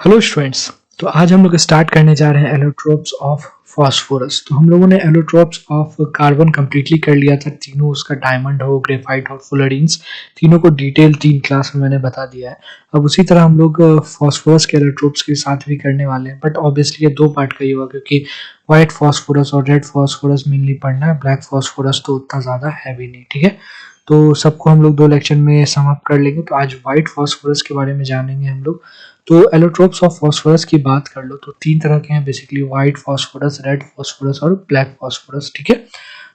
Hello students. तो आज हम लोग स्टार्ट करने जा रहे हैं एलोट्रोप्स ऑफ फास्फोरस। तो हम लोगों ने एलोट्रोप्स ऑफ कार्बन कंप्लीटली कर लिया था, तीनों, उसका डायमंड हो, ग्रेफाइट हो, फुलरीन्स, तीनों को डिटेल 3 क्लास में मैंने बता दिया है। अब उसी तरह हम लोग फास्फोरस के एलोट्रोप्स के साथ भी करने वाले हैं, बट ऑब्वियसली ये 2 पार्ट का ही होगा क्योंकि व्हाइट फास्फोरस और रेड फास्फोरस मेनली पढ़ना है, ब्लैक फास्फोरस तो उतना ज़्यादा हैवी नहीं। ठीक है, तो सबको हम लोग 2 लेक्चर में सम अप कर लेंगे। तो आज व्हाइट फास्फोरस के बारे में जानेंगे हम लोग। तो एलोट्रोप्स ऑफ फास्फोरस की बात कर लो तो 3 तरह के हैं basically, white phosphorus, red phosphorus और ब्लैक फास्फोरस। ठीक है,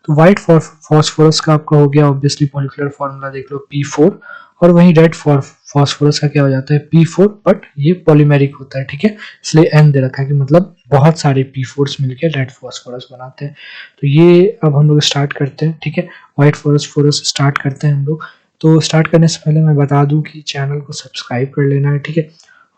तो व्हाइट फास्फोरस का आपका हो गया ऑब्वियसली मॉलिक्यूलर फॉर्मूला देख लो P4, और वहीं रेड फास्फोरस का क्या हो जाता है P4, बट ये पॉलीमेरिक होता है। ठीक है, इसलिए N दे रखा है कि मतलब बहुत सारे P4s मिलकर रेड फास्फोरस बनाते हैं। तो ये अब हम लोग स्टार्ट करते हैं। ठीक है, व्हाइट फास्फोरस स्टार्ट करते हैं हम लोग। तो स्टार्ट करने से पहले मैं बता दूं कि चैनल को सब्सक्राइब कर लेना है। ठीक है,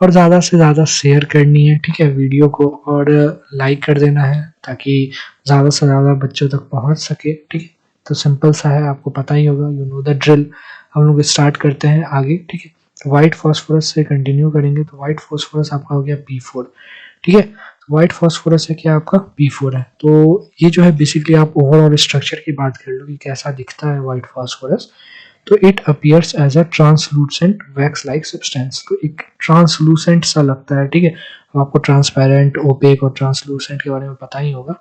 और ज़्यादा से ज़्यादा शेयर करनी है। ठीक है, वीडियो को, और लाइक कर देना है ताकि ज़्यादा से ज़्यादा बच्चों तक पहुंच सके। ठीक है, तो सिंपल सा है, आपको पता ही होगा, यू नो द ड्रिल। हम लोग स्टार्ट करते हैं आगे। ठीक है, तो व्हाइट फास्फोरस से कंटिन्यू करेंगे। तो व्हाइट फास्फोरस आपका हो गया P4। ठीक है, तो व्हाइट फास्फोरस है क्या आपका P4 है। तो ये जो है बेसिकली आप ओवरऑल स्ट्रक्चर की बात कर लो कि कैसा दिखता है व्हाइट फास्फोरस। तो it appears as a translucent wax like substance. तो एक ट्रांसलूसेंट सा लगता है। ठीक है, अब आपको ट्रांसपेरेंट, ओपेक और ट्रांसलूसेंट के बारे में पता ही होगा।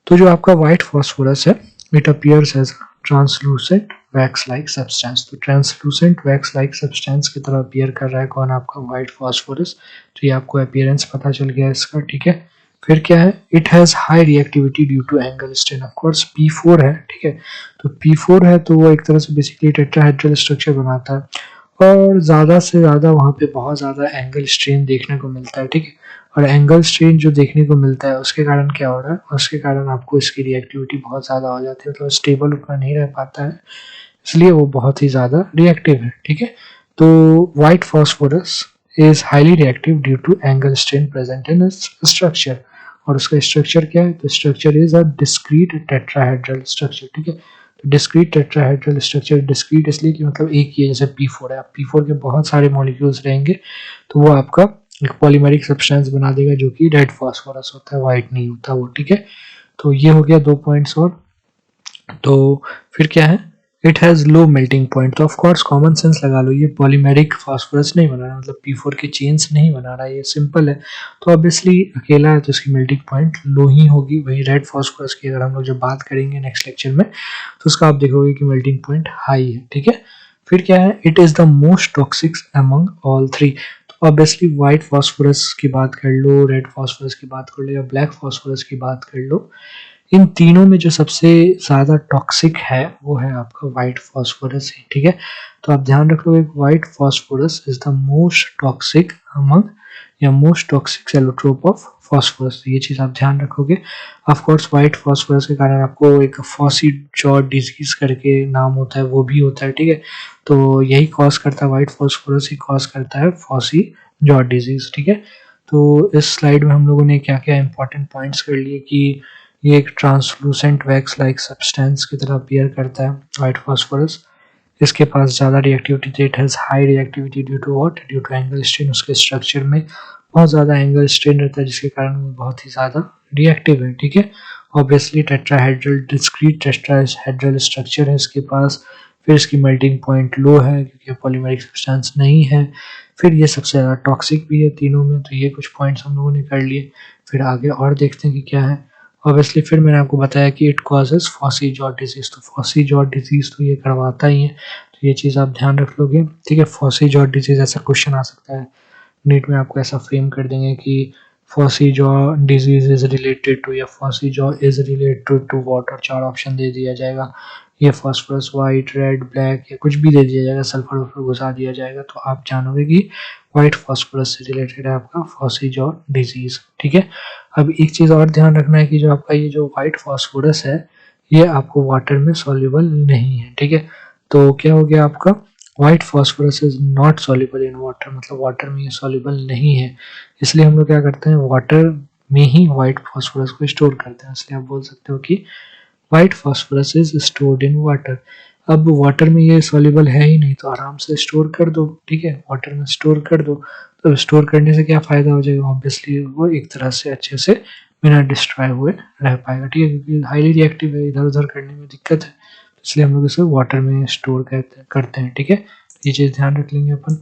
तो जो आपका व्हाइट फास्फोरस है, it appears as a translucent wax like substance. तो ट्रांसलूसेंट वैक्स लाइक सब्सटेंस की तरह अपीयर कर रहा है कौन, आपका व्हाइट फास्फोरस। तो ये आपको अपीयरेंस पता चल गया इसका। ठीक है, फिर क्या है, it has high reactivity due to angle strain. Of course P4 है। ठीक है, तो P4 है तो वो एक तरह से बेसिकली टेट्राहेड्रल स्ट्रक्चर बनाता है, और ज़्यादा से ज़्यादा वहाँ पे बहुत ज़्यादा एंगल स्ट्रेन देखने को मिलता है। ठीक है, और एंगल स्ट्रेन जो देखने को मिलता है उसके कारण क्या हो रहा है, उसके कारण आपको इसकी रिएक्टिविटी बहुत ज़्यादा हो जाती है, मतलब स्टेबल उतना नहीं रह पाता है, इसलिए वो बहुत ही ज़्यादा रिएक्टिव है। ठीक है, तो white phosphorus is highly reactive due to angle strain present in structure. और उसका स्ट्रक्चर क्या है, तो structure is a discrete tetrahedral structure. ठीक है, तो डिस्क्रीट टेट्राहेड्रल स्ट्रक्चर, डिस्क्रीट इसलिए कि मतलब एक ही है, जैसे P4 है, P4 के बहुत सारे मॉलिक्यूल्स रहेंगे तो वो आपका एक पॉलीमेरिक सब्सटेंस बना देगा जो कि रेड फास्फोरस होता है, व्हाइट नहीं होता वो। ठीक है, तो ये हो गया 2 पॉइंट्स। और तो फिर क्या है, it has low melting point. तो ऑफ कोर्स कॉमन सेंस लगा लो, ये पॉलीमेरिक फास्फोरस नहीं बना रहा, मतलब P4 के चेन्स नहीं बना रहा, ये सिंपल है। तो ऑब्वियसली अकेला है तो इसकी मेल्टिंग पॉइंट लो ही होगी। वही रेड फास्फोरस की अगर हम लोग जब बात करेंगे नेक्स्ट लेक्चर में तो उसका आप देखोगे कि मेल्टिंग पॉइंट हाई है। ठीक है, फिर क्या है, it is the most toxic among all 3। तो ऑब्वियसली व्हाइट फास्फोरस की बात कर लो, रेड फास्फोरस की बात कर लो, या ब्लैक फास्फोरस की बात कर लो, इन तीनों में जो सबसे ज़्यादा टॉक्सिक है वो है आपका व्हाइट फास्फोरस ही। ठीक है, तो आप ध्यान रख लो, white phosphorus is the most toxic among, या most toxic allotrope of phosphorus. ये चीज़ आप ध्यान रखोगे। ऑफ कोर्स व्हाइट फास्फोरस के कारण आपको एक फॉसी जॉ डिजीज करके नाम होता है, वो भी होता है। ठीक है, तो यही कॉज करता है, व्हाइट फास्फोरस ही कॉज करता है फॉसी जॉ डिजीज। ठीक है, तो इस स्लाइड में हम लोगों ने क्या क्या इंपॉर्टेंट पॉइंट्स कर लिए कि ये एक ट्रांसलूसेंट वैक्स लाइक सब्सटेंस की तरह अपीयर करता है व्हाइट फास्फोरस। इसके पास ज़्यादा reactivity, it has high reactivity due to what, due to angle strain. उसके स्ट्रक्चर में बहुत ज़्यादा एंगल स्ट्रेन रहता है जिसके कारण वो बहुत ही ज़्यादा रिएक्टिव है। ठीक है, obviously tetrahedral, discrete tetrahedral structure है इसके पास। फिर इसकी मेल्टिंग पॉइंट लो है क्योंकि पॉलीमेरिक सब्सटेंस नहीं है। फिर ये सबसे ज़्यादा टॉक्सिक भी है तीनों में। तो ये कुछ पॉइंट्स हम लोगों ने कर लिए। फिर आगे और देखते हैं कि क्या है। ऑब्वियसली फिर मैंने आपको बताया कि it causes phossy jaw disease. तो फॉसी जॉ डिजीज तो ये करवाता ही है, तो ये चीज़ आप ध्यान रख लोगे। ठीक है, फॉसी जॉ डिजीज, ऐसा क्वेश्चन आ सकता है नीट में, आपको ऐसा फ्रेम कर देंगे कि phossy jaw disease is related to, या phossy jaw is related to what, और 4 ऑप्शन दे दिया जाएगा, ये फास्फोरस, व्हाइट, रेड, ब्लैक, या कुछ भी दे दिया जाएगा, सल्फर वल्फर घुसा दिया जाएगा, तो आप जानोगे कि व्हाइट फास्फोरस से रिलेटेड है आपका फॉसी जॉ डिजीज। ठीक है, अब एक चीज़ और ध्यान रखना है कि जो आपका ये जो व्हाइट फास्फोरस है ये आपको वाटर में सॉल्युबल नहीं है। ठीक है, तो क्या हो गया आपका, white phosphorus is not soluble in water, मतलब वाटर में ये सॉल्युबल नहीं है। इसलिए हम लोग क्या करते हैं, वाटर में ही व्हाइट फास्फोरस को स्टोर करते हैं। इसलिए आप बोल सकते हो कि white phosphorus is stored in water. अब वाटर में ये सॉल्युबल है ही नहीं तो आराम से स्टोर कर दो, ठीक है, वाटर में स्टोर कर दो। तो स्टोर करने से क्या फ़ायदा हो जाएगा, ऑब्वियसली वो एक तरह से अच्छे से बिना डिस्ट्रॉय हुए रह पाएगा, ठीक है, क्योंकि हाईली रिएक्टिव है, इधर उधर करने में दिक्कत है, इसलिए हम लोग इसे वाटर में स्टोर करते हैं, ठीक है। ये चीज़ ध्यान रख लेंगे अपन।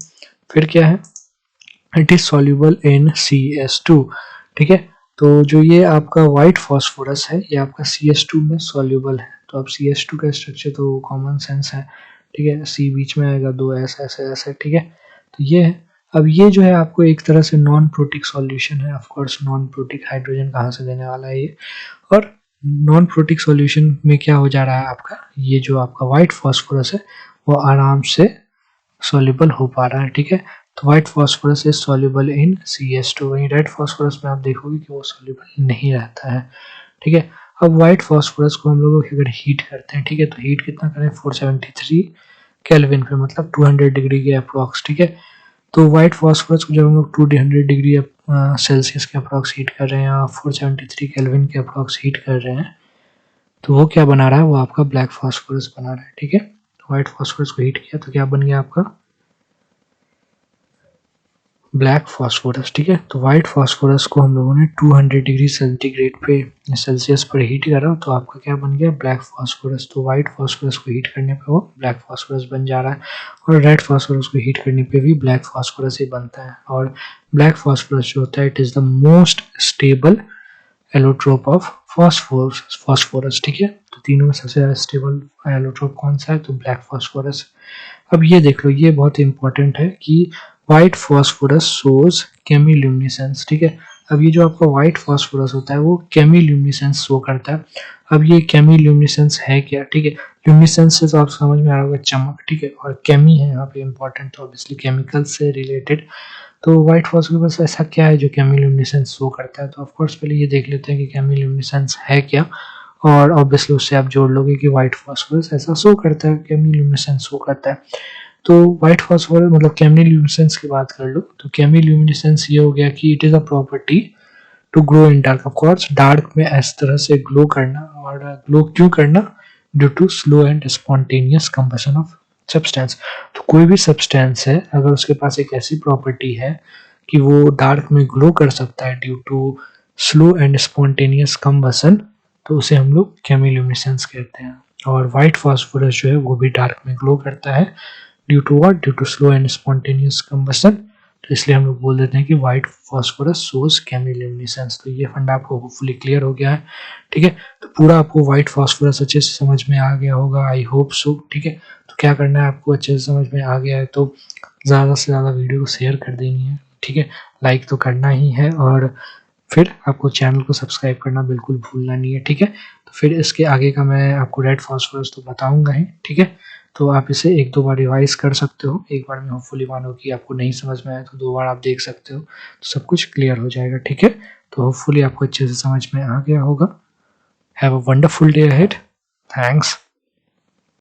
फिर क्या है, it is soluble in CS2, ठीक है। तो जो ये आपका व्हाइट फॉस्फोरस है ये आपका CS2 में सॉल्युबल है। तो अब CS2 का स्ट्रक्चर तो कॉमन सेंस है, ठीक है, C बीच में आएगा, दो ऐसे ऐसे ऐसे, ठीक है। तो ये है। अब ये जो है आपको एक तरह से नॉन प्रोटिक सॉल्यूशन है, of course non protic hydrogen कहाँ से देने वाला है ये। और नॉन प्रोटिक सॉल्यूशन में क्या हो जा रहा है आपका, ये जो आपका व्हाइट फॉस्फोरस है वो आराम से सॉल्युबल हो पा रहा है, ठीक है। तो white phosphorus is soluble in CS2, वहीं रेड फॉस्फोरस में आप देखोगे कि वो सॉल्युबल नहीं रहता है, ठीक है। अब व्हाइट फॉस्फोरस को हम लोग अगर हीट करते हैं, ठीक है, तो हीट कितना करें, 473 केल्विन पे, मतलब 200 डिग्री के अप्रॉक्स, ठीक है। तो व्हाइट फॉस्फोरस को जब हम लोग 200 डिग्री सेल्सियस के अप्रॉक्स हीट कर रहे हैं या 473 केल्विन के अप्रॉक्स हीट कर रहे हैं, तो वो क्या बना रहा है, वो आपका ब्लैक फॉस्फोरस बना रहा है, ठीक है। व्हाइट फॉस्फोरस को हीट किया तो क्या बन गया आपका ब्लैक फॉस्फोरस, ठीक है। तो व्हाइट फॉस्फोरस को हम लोगों ने 200 डिग्री सेंटीग्रेड पे सेल्सियस पर हीट करा तो आपका क्या बन गया, ब्लैक फॉस्फोरस। तो व्हाइट फॉस्फोरस को हीट करने पे वो ब्लैक फॉस्फोरस बन जा रहा है, और रेड फॉस्फोरस को हीट करने पे भी ब्लैक फॉस्फोरस ही बनता है। और ब्लैक फॉस्फोरस जो होता है it is the most stable allotrope of phosphorus, ठीक है। तो तीनों में सबसे ज़्यादा स्टेबल एलोट्रोप कौन सा है, तो ब्लैक फॉस्फोरस। अब ये देख लो, ये बहुत इंपॉर्टेंट है कि व्हाइट फॉस्फोरस शोज केमिल्यूमिनेसेंस, ठीक है। अब ये जो आपका व्हाइट फॉस्फोरस होता है वो केमिल्यूमिनेसेंस शो करता है। अब ये केमिल्यूमिनेसेंस है क्या, ठीक है, ल्यूमिनेसेंस से तो आप समझ में आ रहा होगा चमक, ठीक है, और केमी है यहाँ पे इंपॉर्टेंट, तो ऑब्वियसली केमिकल से रिलेटेड। तो व्हाइट फॉस्फोरस ऐसा क्या है जो केमिल्यूमिनेसेंस शो करता है, तो ऑफ कोर्स पहले ये देख लेते हैं कि केमिल्यूमिनेसेंस है क्या, और ऑब्वियसली उससे आप जोड़ लोगे कि व्हाइट फॉस्फोरस ऐसा शो करता है, केमिल्यूमिनेसेंस शो करता है। तो व्हाइट फॉस्फोरस मतलब केमिल्यूमिनेसेंस की बात कर लो तो केमिल्यूमिनेसेंस ये हो गया कि it is a property to glow in dark. Of course dark में इस तरह से ग्लो करना, और ग्लो क्यों करना, due to slow and spontaneous combustion of substance. तो कोई भी सब्सटेंस है अगर उसके पास एक ऐसी प्रॉपर्टी है कि वो डार्क में ग्लो कर सकता है due to slow and spontaneous combustion, तो उसे हम लोग केमिल्यूमिनेसेंस कहते हैं। और व्हाइट फॉस्फोरस जो है वो भी डार्क में ग्लो करता है due to what, due to slow and spontaneous combustion. तो इसलिए हम लोग बोल देते हैं कि व्हाइट फॉस्फोरस शोज केमिल्यूमिनेसेंस। तो ये फंडा आपको होपफुली क्लियर हो गया है, ठीक है। तो पूरा आपको व्हाइट फॉस्फोरस अच्छे से समझ में आ गया होगा, आई होप सो, ठीक है। तो क्या करना है आपको, अच्छे से समझ में आ गया है तो ज़्यादा से ज़्यादा वीडियो को शेयर कर देनी है, ठीक है, लाइक तो करना ही है, और फिर आपको चैनल को सब्सक्राइब करना बिल्कुल भूलना नहीं है, ठीक है। तो फिर इसके आगे का मैं आपको रेड फॉस्फोरस तो बताऊंगा ही, ठीक है। तो आप इसे एक दो बार रिवाइज कर सकते हो, एक बार में होपफुली मानो कि आपको नहीं समझ में आया तो दो बार आप देख सकते हो, तो सब कुछ क्लियर हो जाएगा, ठीक है। तो होपफुली आपको अच्छे से समझ में आ गया होगा। Have a wonderful day ahead. Thanks.